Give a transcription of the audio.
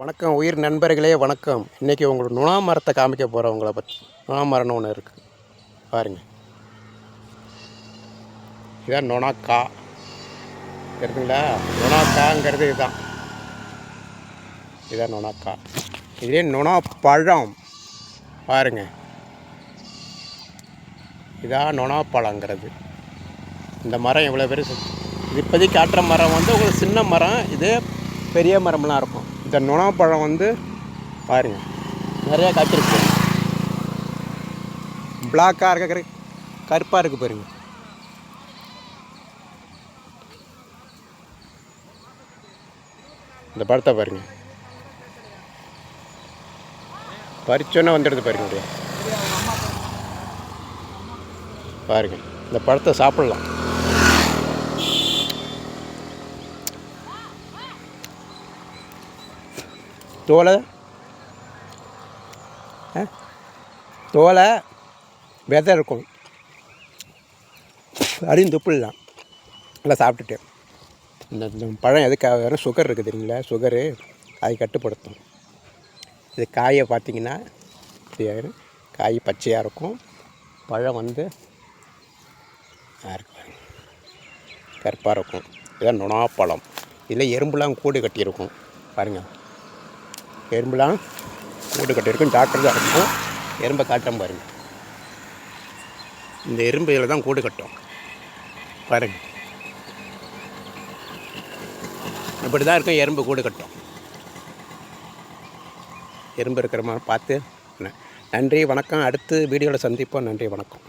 வணக்கம் உயிர் நண்பர்களே, வணக்கம். இன்றைக்கி உங்களுக்கு நுணா மரத்தை காமிக்க போகிறேன். உங்களை பற்றி நுணா மரம்னு ஒன்று இருக்குது பாருங்கள். இதுதான் நுணாக்கா இருக்குங்களா? நுணாக்காங்கிறது இதுதான் நுணாக்கா. இதே நுணா பழம் பாருங்கள். இதான் நுணா பழங்கிறது. இந்த மரம் எவ்வளோ பெருசு. இது இப்போதைக்கு காட்டுற மரம் வந்து உங்களுக்கு சின்ன மரம். இது பெரிய மரம்லாம் இருக்கும். இந்த நுணாப்பழம் வந்து பாருங்கள், நிறையா காய்ச்சிருக்கு. பிளாக்காக இருக்கிற கருப்பாக இருக்குது பாருங்கள். இந்த பழத்தை பாருங்கள், பறிச்சோன்னே வந்துடுது பாருங்க. பாருங்கள், இந்த பழத்தை சாப்பிட்லாம். தோலை விதை இருக்கும், அதையும் துப்பிடலாம். நல்லா சாப்பிட்டுட்டு இந்த பழம் எதுக்காக வேறு சுகர் இருக்குது தெரியுங்களா? சுகரு அதை கட்டுப்படுத்தும். இது காயை பார்த்திங்கன்னா காய் பச்சையாக இருக்கும். பழம் வந்து கருப்பாக இருக்கும். இதுதான் நுணாப்பழம். இதில் எறும்புலாம் கூடு கட்டியிருக்கும் பாருங்கள். எறும்புலாம் கூடு கட்டியிருக்கும், ஜாக்கிரதையாக இருக்கும். எறும்பை காட்டுறோம் பாருங்கள். இந்த எறும்பு இதில் தான் கூடு கட்டும் பாருங்கள். இப்படி தான் இருக்கும் எறும்பு கூடு கட்டும். எறும்பு இருக்கிற மாதிரி பார்த்து. நன்றி, வணக்கம். அடுத்து வீடியோவில் சந்திப்போம். நன்றி, வணக்கம்.